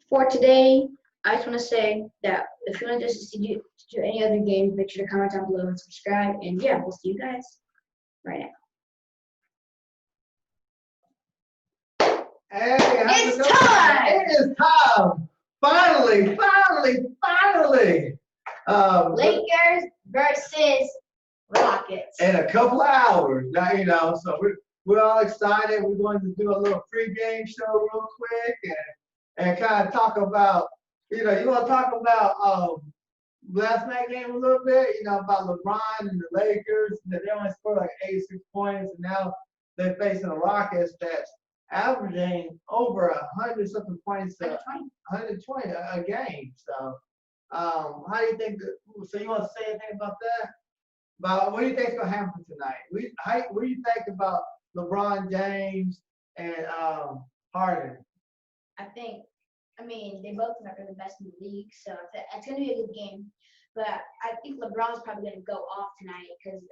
for today, I just want to say that if you want us to do any other games, make sure to comment down below and subscribe. And yeah, we'll see you guys right now. Hey, It's time! It is time! Finally! Lakers versus Rockets. In a couple of hours, now, so we're all excited. We're going to do a little pregame show real quick and kind of talk about, you want to talk about last night game a little bit, about LeBron and the Lakers, that they only scored like 86 points, and now they're facing the Rockets that's averaging over 100-something points, 120 a game. So, how do you think? So, you want to say anything about that? But what do you think is going to happen tonight? What do you think about LeBron James and Harden? They both are the best in the league, so it's going to be a good game. But I think LeBron's probably going to go off tonight because,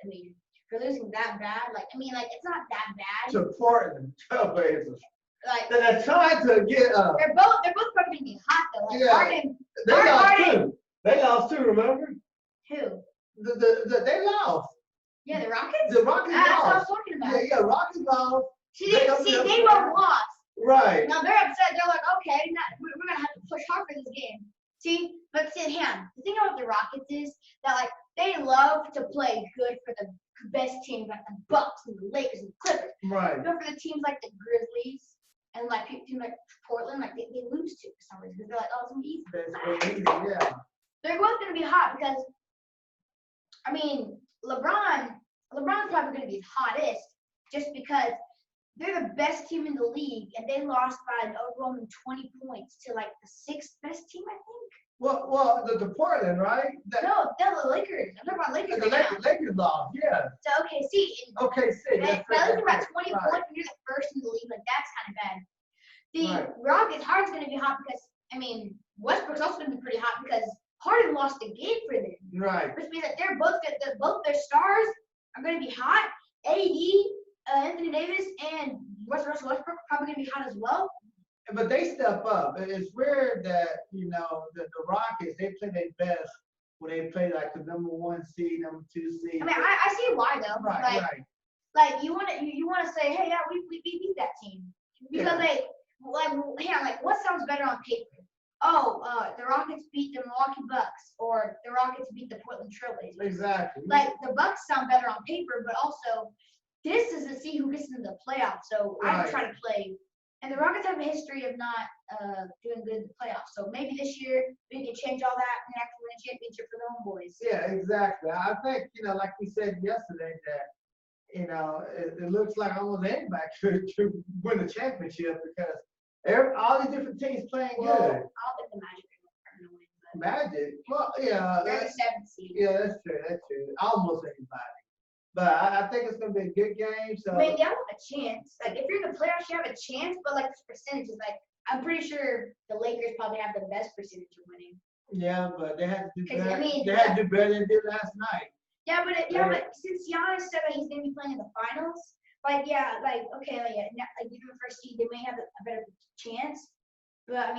for losing that bad, it's not that bad. To Portland Trailblazers. Like, they're trying to get. They're both probably going to be hot though. Like, yeah. Harden. They lost two. Remember? Who? They lost. Yeah, the Rockets. The Rockets lost. That's what I was talking about. Yeah, Rockets lost. They both lost. Right. Now they're upset. They're like, okay, we're gonna have to push hard for this game. See, but the thing about the Rockets is that they love to play good for the best teams like the Bucks and the Lakers and the Clippers. Right. But for the teams like the Grizzlies and teams like Portland, they lose to for some reason because they're like, oh, it's gonna be easy. It's easy, yeah. They're both gonna be hot because, LeBron's probably gonna be hottest just because they're the best team in the league, and they lost by an overwhelming 20 points to the sixth best team, I think. Well, the Portland, right? No, they're the Lakers. I'm talking about Lakers. The Lakers lost, yeah. So OKC. OKC. They lose about 20 points, and you're the first in the league. That's kind of bad. The Rockets, Harden's going to be hot because Westbrook's also going to be pretty hot because Harden lost the game for them. Right. Which means that they're both their stars are going to be hot. Anthony Davis and Russell Westbrook are probably going to be hot as well. But they step up. It's weird that, the Rockets, they play their best when they play the number 1 seed, number 2 seed. I see why though. Right. You want to say, hey, yeah, we beat that team because what sounds better on paper? Oh, the Rockets beat the Milwaukee Bucks, or the Rockets beat the Portland Trailblazers. Exactly. The Bucks sound better on paper, but also this is to see who gets into the playoffs. So I would try to play. And the Rockets have a history of not doing good in the playoffs. So maybe this year we can change all that and actually win a championship for the homeboys. Yeah, exactly. I think, like we said yesterday, that, it looks like almost anybody could win the championship because all these different teams playing good. I don't think the Magic are going to win. Magic? Well, yeah. They're the 7th seed. Yeah, that's true. Almost anybody. But I think it's going to be a good game. So they have a chance. If you're in the playoffs, you have a chance. But this percentage is I'm pretty sure the Lakers probably have the best percentage of winning. Yeah, but they had to do better. They had to do better than they did last night. Yeah, but since Giannis said that he's going to be playing in the finals, even the first seed, they may have a better chance. But I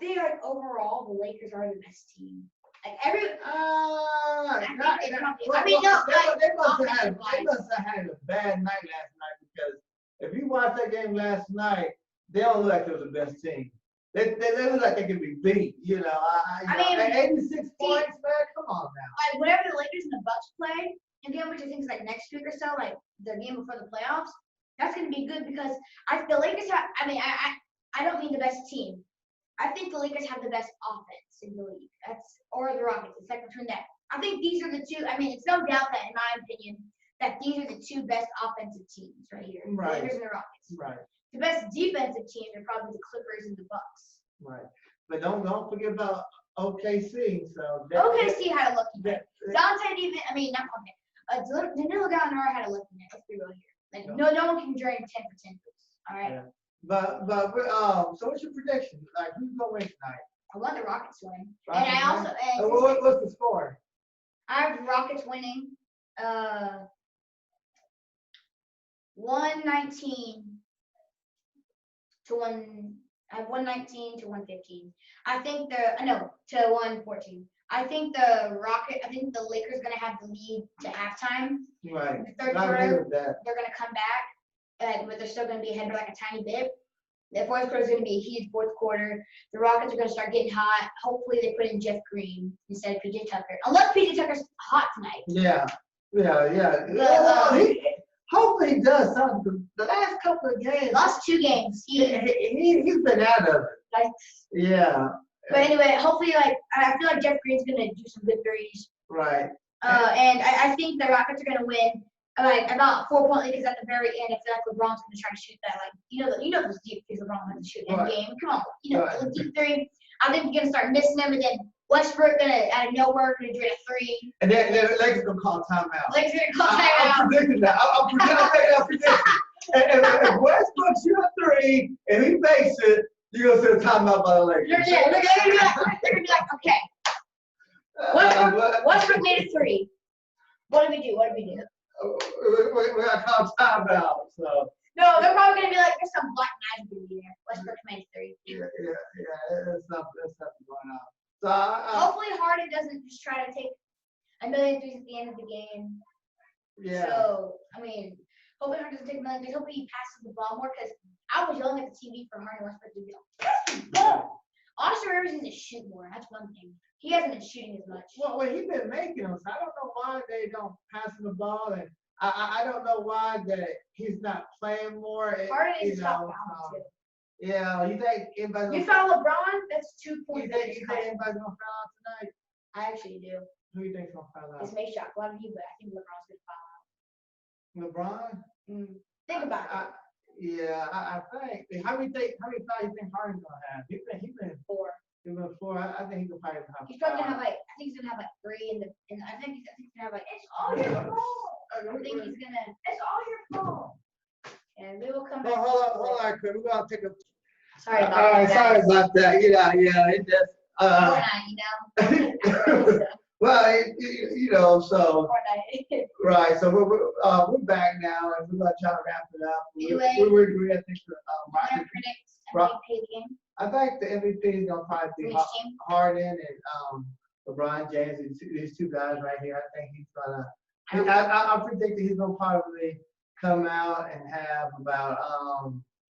feel overall the Lakers are the best team. They must have had a bad night last night because if you watched that game last night, they don't look like they're the best team. They look like they could be beat. 86 points, man. Come on now. Whenever the Lakers and the Bucks play, and again, which I think is next week or so, the game before the playoffs, that's gonna be good because the Lakers have. I don't mean the best team. I think the Lakers have the best offense in the league. Or the Rockets. It's between that. I think these are the two. It's no doubt that, in my opinion, that these are the two best offensive teams right here. Right. The Lakers and the Rockets. Right. The best defensive teams are probably the Clippers and the Bucks. Right. But don't forget about OKC. So OKC had a lucky night. Dante even. Not okay. Danilo Gallinari had a lucky night. Let's be real here. No one can drain 10 for 10 boosts. All right. Yeah. But so what's your prediction? Who's gonna win tonight? I want the Rockets winning. What's the score? I have Rockets winning. 119 to 1. I have 119 to 115. I think to 114. I think the Lakers gonna have the lead to halftime. Right. In the third I agree quarter, with that. they're gonna come back, but they're still gonna be ahead by like a tiny bit. The fourth quarter is gonna be a huge fourth quarter. The Rockets are gonna start getting hot. Hopefully, they put in Jeff Green instead of PJ Tucker. Unless PJ Tucker's hot tonight. Yeah. But, Hopefully he does something. The last couple of games, Lost 2 games. he's been out of it. Like, Yeah. but anyway, hopefully, I feel like Jeff Green's gonna do some good threes. Right. And I think the Rockets are gonna win about 4 point lead because at the very end, I feel like LeBron's gonna try to shoot that those deep threes LeBron has to shoot in the Right. game. Come on, Right. the deep three. I think you're gonna start missing them, and then Westbrook gonna out of nowhere gonna drain a 3. And then the Lakers gonna call timeout. Lakers gonna call I'm timeout. predicting that. I'm making that prediction. And if Westbrook shoot a 3 and he makes it, you're gonna see a timeout by the Lakers. They're gonna be like, okay, Westbrook made a 3. What do we do? We got to call timeout. So. No, they're probably gonna be like, there's some black magic in there. Westbrook made a 3. Yeah. There's something going on. So Hopefully Harden doesn't just try to take a million threes at the end of the game. yeah. So, hopefully Harden doesn't take a million threes. Hopefully he passes the ball more because I was yelling at the TV for Harden Westbrook to be like, pass the ball. Austin Rivers needs to shoot more. That's one thing. He hasn't been shooting as much. Well, he's been making them. So I don't know why they don't pass him the ball, and I don't know why that he's not playing more. Harden needs to stop fouling too. Yeah, you think anybody's You gonna foul LeBron, that's 2 you points. think anybody's gonna foul out tonight? I actually do. Who you think's gonna foul It's out? may shock a lot of you, but I think LeBron's gonna foul LeBron? out. Think about it. Yeah, I think. How many fouls you think Harden's gonna have? He's been 4. 4. I think he could probably have. He's probably gonna have I think he's gonna have 3 I think he's gonna have it's all your fault. I think he's gonna it's all your fault. And we will come back. Hold on, Chris. We're gonna take a. Sorry about All right, that. sorry about that. Yeah, it just. Fortnite, Well, so Fortnite. right. So we're back now, and we're gonna try to wrap it up. Anyway, we're I think the Wanna predict MVP of the game? I think the MVP is gonna probably For be each team? Harden and LeBron James. These 2 guys right here. I think he's gonna. I predict that he's gonna probably come out and have about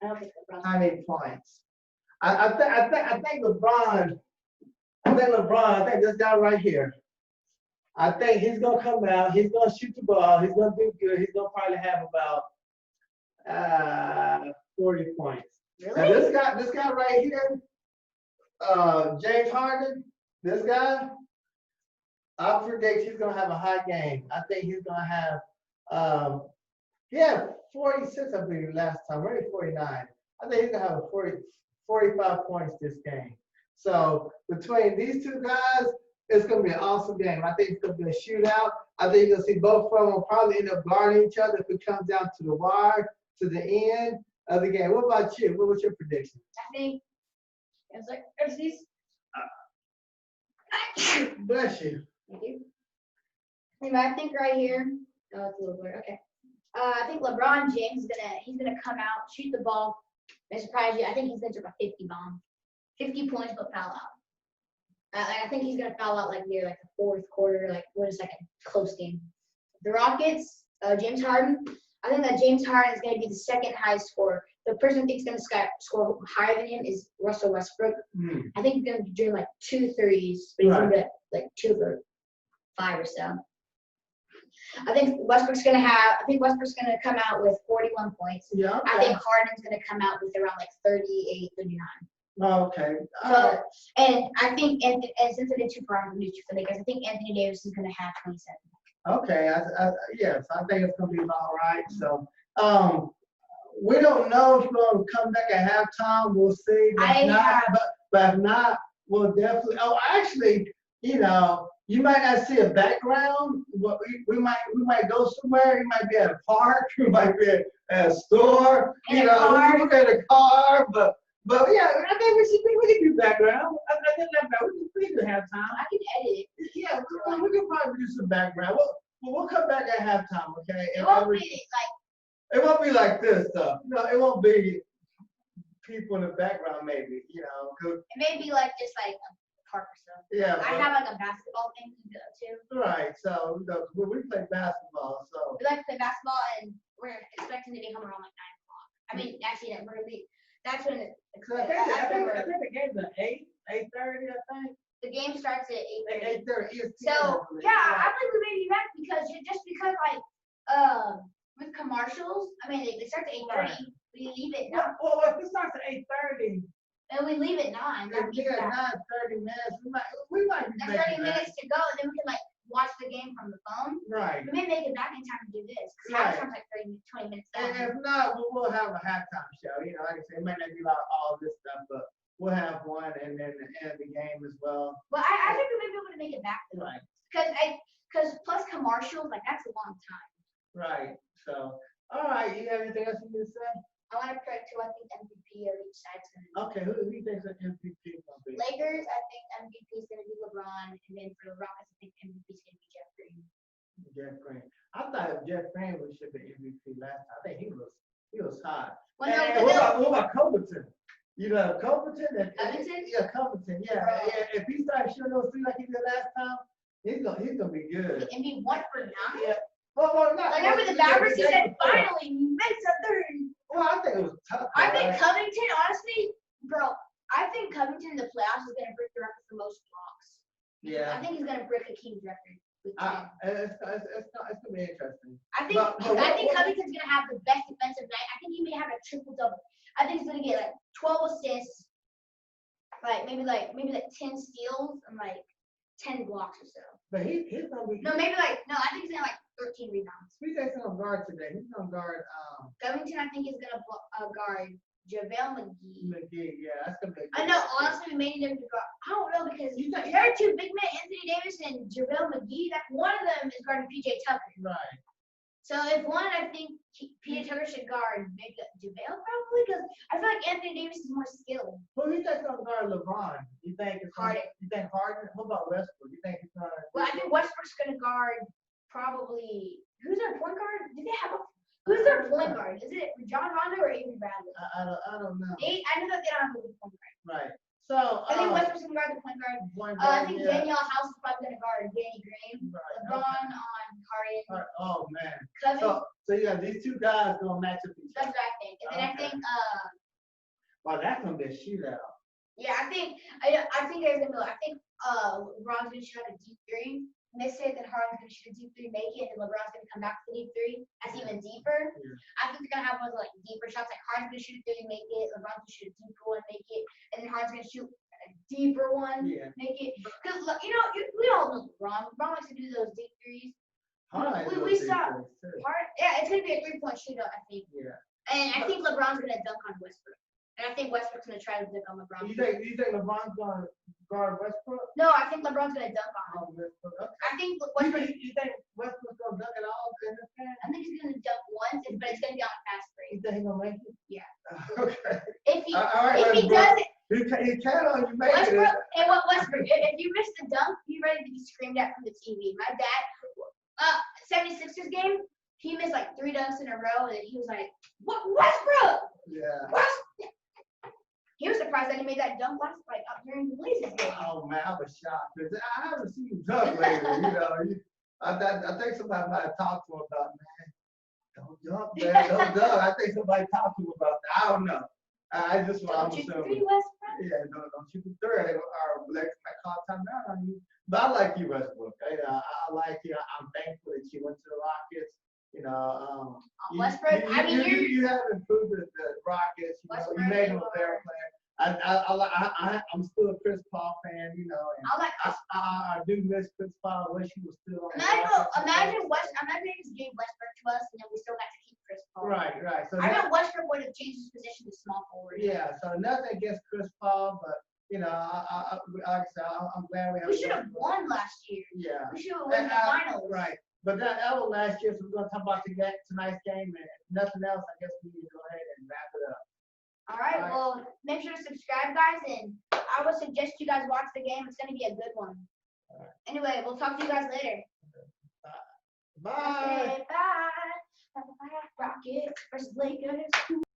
I don't think LeBron's how many points? I think LeBron. I think this guy right here. I think he's gonna come out. He's gonna shoot the ball. He's gonna do good. He's gonna probably have about 40 points. Now Really? this guy right here, James Harden. This guy, I predict he's gonna have a high game. I think he's gonna have. He had 46, I believe, last time. Maybe 49. I think he's gonna have 45 points this game. So between these 2 guys, it's gonna be an awesome game. I think it's gonna be a shootout. I think you're gonna see both of them probably end up guarding each other if it comes down to the wire, to the end of the game. What about you? What was your prediction? I think it's like these. Bless you. Thank you. Anyway, I think right here. Oh, it's a little blurry. Okay. I think LeBron James is gonna come out, shoot the ball, and surprise you. I think he's gonna drop a 50 bomb, 50 points, but foul out. I think he's gonna foul out near the fourth quarter, when it's a close game. The Rockets, James Harden. I think that James Harden is gonna be the second highest scorer. The person who thinks he's gonna score higher than him is Russell Westbrook. I think he's gonna be doing 2 threes, but he's gonna be 2 for 5 or so. I think Westbrook's gonna come out with 41 points. Yeah. I think Harden's gonna come out with around 38, 39. Okay. So, and I think, and since I did 2 for the Lakers, I think Anthony Davis is gonna have 27. Okay. Yes, I think it's gonna be about right. So, we don't know if we're gonna come back at halftime. We'll see. But if not, we'll definitely. Oh, actually, you might not see a background. We might go somewhere. You might be at a park. You might be at a store. In a car. We're at a car. But yeah, I think we can do background. I think we can do halftime. I can edit it. Yeah, we can probably do some background. We'll come back at halftime, okay? It won't be It won't be like this, though. No, it won't be people in the background, maybe, 'cause, It may be like just like a park or stuff. yeah, I but- have like a basketball thing to go to. right. So we play basketball, so We like to play basketball, and we're expecting to be home around like 9 o'clock. I mean, actually, we're gonna be. That's when So I think the game's at 8:30, I think. the game starts at 8:30. 8:30 ESPN. So I believe. yeah, I believe we may be back because just because like with commercials, I mean they start at 8:30. We leave at 9, Well, if it starts at 8:30, and we leave at 9. That We means got that 9:30 minutes. We might be that's making 30 that. minutes to go, and then we can like watch the game from the phone. Right. We may make it back in time to do this. Because Right. halftime's like 20 minutes And long. if not, we'll have a halftime show. Like I said, it might not be like all this stuff, but we'll have one and then end the game as well. But I think we may be able to make it back though. Right. Because plus commercials, like that's a long time. Right. So, all right. You have anything else you need to say? I want to predict who I think MVP of each side's gonna be. Okay. Who do you think the MVP is gonna be? Lakers, I think MVP is gonna be LeBron, and then for the Rockets, I think MVP is gonna be Jeff Green. Jeff Green. I thought Jeff Green should be MVP last time. I think he was hot. Well, And no, what about Covington? Covington and Covington? Yeah, Covington. Yeah, Bro. yeah. If he starts shooting those three like he did last time, he's gonna be good. and be 1 for 9. Yeah. Well, not. Like over the Mavericks, he said finally makes a third. Well, I think it was tough. I think right? Covington, honestly, bro, I think Covington in the playoffs is gonna break the record for most blocks. I Yeah. think he's gonna break Hakeem's record with 10. It's gonna be interesting. I think but I think what- Covington's gonna have the best defensive night. I think he may have a triple double. I think he's gonna get like 12 assists, like maybe 10 steals and like 10 blocks or so. But he's gonna be. No, maybe like no. I think he's gonna like 13 rebounds. Who you think's gonna guard today? He's gonna guard Covington, I think, is gonna guard JaVale McGee. McGee. Yeah, that's gonna be. a I good know. matchup. Honestly, we may need him to guard. I don't know because You think- there are two big men, Anthony Davis and JaVale McGee. That one of them is guarding PJ Tucker. Right. So if one, I think PJ Tucker should guard maybe JaVale probably because I feel like Anthony Davis is more skilled. Who you think's gonna guard LeBron? You think it's Harden. You think Harden? What about Westbrook? You think he's gonna? Well, I think Westbrook's gonna guard probably. Who's their point guard? Do they have a? Who's their point guard? Is it John Rondo or Avery Bradley? I don't know. I know that they don't have a good point guard. Right. So. I think Westbrook's gonna guard the point guard. Point I guard, think yeah. Danielle House is probably gonna guard Danny Green. Right, LeBron okay. on Harden. All right. Oh man. Covington. So you got these two guys gonna match up each That's other. what I think. And then I Okay. think Wow, that's gonna be a shootout. yeah, I think there's gonna be I think LeBron's gonna shoot a deep three. Miss it, then Harden's gonna shoot a deep three, make it, and then LeBron's gonna come back to the deep three. That's even deeper. Yeah. I think they're gonna have one of like deeper shots. Like Harden's gonna shoot a three, make it. LeBron's gonna shoot a deeper one, make it, and then Harden's gonna shoot a deeper one, Yeah. make it. Because we all know LeBron. LeBron likes to do those deep threes. Harden we is saw- gonna be too. Yeah, it's gonna be a 3-point shootout, I think. Yeah. And I think LeBron's gonna dunk on Westbrook. And I think Westbrook's gonna try to dunk on LeBron. You think LeBron's gonna guard Westbrook? No, I think LeBron's gonna dunk on him. Oh, Westbrook. Okay. I think You Westbrook. think, you think Westbrook's gonna dunk it all in this game? I think he's gonna dunk once, but it's gonna be on a fast break. You think he's gonna make it? Yeah. Okay. If he All right, if he Westbrook. does it, He count on you making Westbrook. it. Hey, what Westbrook? If you miss the dunk, be ready to be screamed at from the TV. My dad, 76ers game, he missed like 3 dunks in a row, and then he was like, "What, Westbrook? Yeah. West?" He was surprised that he made that dunk last during the Blazers game. Oh man, I was shocked because I haven't seen you dunk lately. I think somebody might have talked to him about, man, don't dunk, man, don't dunk. I think somebody talked to him about that. I don't know. I just I'm Don't you assuming. agree, Westbrook? Yeah, don't shoot the third. Or Lex might call timeout on you. But I like you, Westbrook. I like you. I'm thankful that you went to the Rockets. Westbrook, I mean, you have improved the Rockets. You Westbrook made them is a better player. I'm still a Chris Paul fan. And I like. I do miss Chris Paul. I wish he was still on. the Imagine Rockets. Imagine if he gave Westbrook to us, and then we still got to keep Chris Paul. Right. So I know Westbrook would have changed his position to small forward. yeah. So nothing against Chris Paul, but like I said, I'm glad we have. We should have won last year. Yeah. We should have won the finals. Right. But that was last year, so we're gonna talk about tonight's game, and if nothing else, I guess we need to go ahead and wrap it up. All right. All right. Well, make sure to subscribe, guys, and I would suggest you guys watch the game. It's gonna be a good one. All right. Anyway, we'll talk to you guys later. Bye. Okay, bye. Rockets versus Lakers.